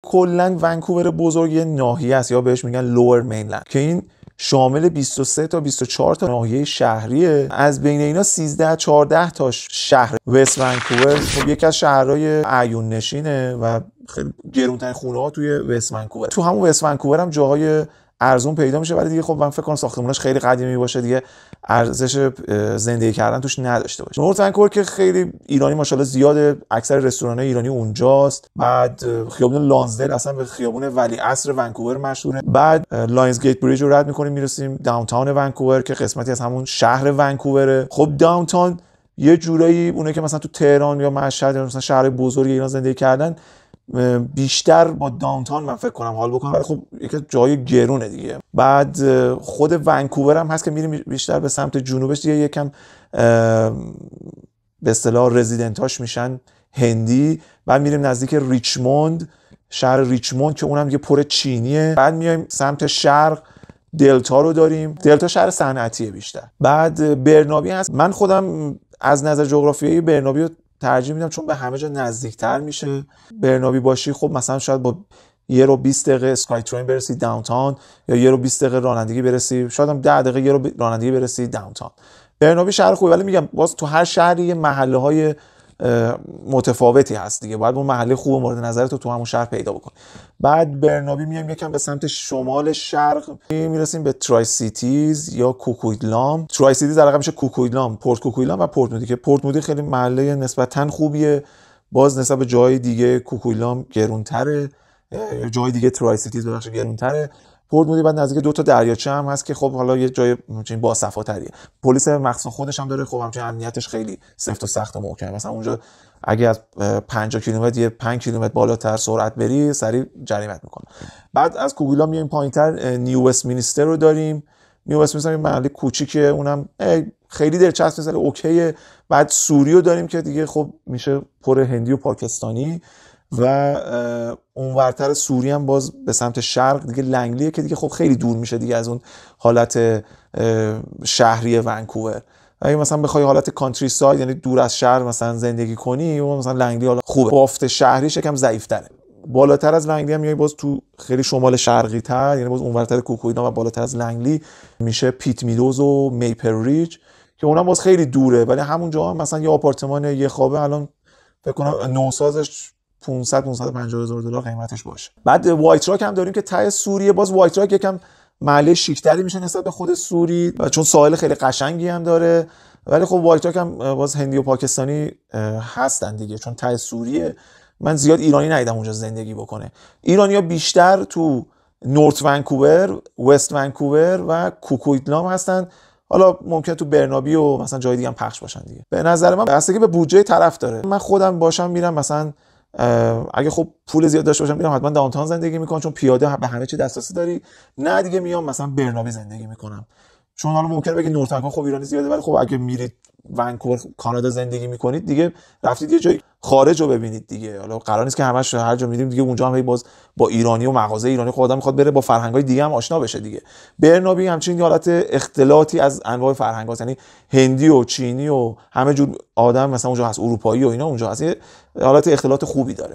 کلا ونکوور بزرگ یه ناحیه است یا بهش میگن لوور مینلند که این شامل 23 تا 24 تا ناحیه شهریه. از بین اینا 13 14 تا شهر وست ونکوور خب یکی از شهرهای اعیون نشینه و خیلی گرونترین خونه‌ها توی وست ونکوور. تو همون وست ونکوور هم جاهای ارزون پیدا میشه ولی دیگه خب من فکر کنم ساختموناش خیلی قدیمی باشه دیگه ارزش زندگی کردن توش نداشته باشه. نورت ونکوور که خیلی ایرانی ماشاءالله زیاده، اکثر رستوران‌های ایرانی اونجاست. بعد خیابون لانزدل اصلا به خیابون ولیعصر ونکوور مشهوره. بعد لاینز گیت بریج رو رد می‌کنیم میرسیم داونتاون ونکوور که قسمتی از همون شهر ونکووره. خب داونتاون یه جورایی اونه که مثلا تو تهران یا مشهد یا مثلا شهر بزرگ ایران زندگی کردن بیشتر با داونتاون من فکر کنم حال بکنم ولی خب یک جای گرونه دیگه. بعد خود ونکوور هم هست که میریم بیشتر به سمت جنوبش دیگه یکم به اصطلاح رزیدنتاش میشن هندی. بعد میریم نزدیک ریچموند، شهر ریچموند که اونم یه پر چینیه. بعد میایم سمت شرق دلتا رو داریم، دلتا شهر صنعتیه بیشتر. بعد برنابی هست. من خودم از نظر جغرافیایی برنابی رو ترجیح میدم چون به همه جا نزدیکتر میشه. برنابی باشی خب مثلا شاید با 1 رو 20 دقیقه اسکای ترین برسی داونتاون یا 1 رو 20 دقیقه رانندگی برسی، شاید هم 10 دقیقه 1 رو رانندگی برسی داونتاون. برنابی شهر خوبه ولی میگم باز تو هر شهری یه محله‌های متفاوتی هست دیگه، باید اون محله خوب مورد نظرت رو تو همون شهر پیدا بکن. بعد برنابی میایم یکم به سمت شمال شرق میرسیم به ترای سیتیز یا کوکویدلام. ترای سیتیز در واقع میشه کوکویدلام، پورت کوکویدلام و پورت مودی که پورت مودی خیلی محله نسبتاً خوبیه، باز نسبت به جای دیگه کوکویدلام گرونتره، جای دیگه ترای سیتیز بخش گرونتره. پورت مودی بعد نزدیک 2 تا دریاچه هم هست که خب حالا یه جای همچین باصفاتریه. پلیس مخصوص خودش هم داره، خب همچین امنیتش خیلی سفت و سخت و محکمه. مثلا اونجا اگه از 50 کیلومتر یه 5 کیلومتر بالاتر سرعت بری سریع جریمت میکنه. بعد از کوکویدلام میایم پایینتر نیو وستمینستر رو داریم. نیو وستمینستر یه محله کوچیکه، اونم خیلی دلچسب نیست، اوکیه. بعد سوری رو داریم که دیگه خب میشه پر هندی و پاکستانی و اونورتر سوری هم باز به سمت شرق دیگه لنگلیه که دیگه خب خیلی دور میشه دیگه از اون حالت شهری ونکوور. اگه مثلا بخوای حالت کانتری ساید یعنی دور از شهر مثلا زندگی کنی و مثلا لنگلی حالا خوبه، بافت شهریش یکم ضعیف‌تره. بالاتر از لنگلی هم میای باز تو خیلی شمال شرقی تر، یعنی باز اونورتر کوکویدلام و بالاتر از لنگلی میشه پیت میدوز و میپل ریج که اونم باز خیلی دوره ولی همونجا هم مثلا یه آپارتمان یه خوابه الان فکر کنم نوسازش 550 هزار دلار قیمتش باشه. بعد وایت راک هم داریم که ته سوریه. باز وایت راک یکم محله شیک‌تری میشه نسبت به خود سوری چون ساحل خیلی قشنگی هم داره ولی خب وایت راک هم باز هندی و پاکستانی هستن دیگه چون ته سوریه. من زیاد ایرانی ندیدم اونجا زندگی بکنه. ایرانی‌ها بیشتر تو نورت ونکوور، وست ونکوور و کوکویدلام هستن. حالا ممکنه تو برنابی و مثلا جای دیگه هم پخش باشن دیگه. به نظر من بستگی به بودجه طرف داره. من خودم باشم میرم مثلا اگه خب پول زیاد داشته باشم میرم حتما داونتاون زندگی میکنم چون پیاده به همه چی دسترسی داری. نه دیگه میام مثلا برنابی زندگی میکنم چون حالا ممکنه بگی نورت ونکوور خب ایرانی زیاده ولی خب اگه میرید ونکوور کانادا زندگی میکنید دیگه رفتید یه جای خارج رو ببینید دیگه. حالا قرار نیست که همش هر جا میریم دیگه اونجا هم باز با ایرانی و مغازه ایرانی خود آدم میخواد بره با فرهنگ‌های دیگه هم آشنا بشه دیگه. برنابی همچین حالت اختلاطی از انواع فرهنگ‌هاست، یعنی هندی و چینی و همه جور آدم مثلا اونجا هست، اروپایی و اینا اونجا هست، حالت اختلاط خوبی داره.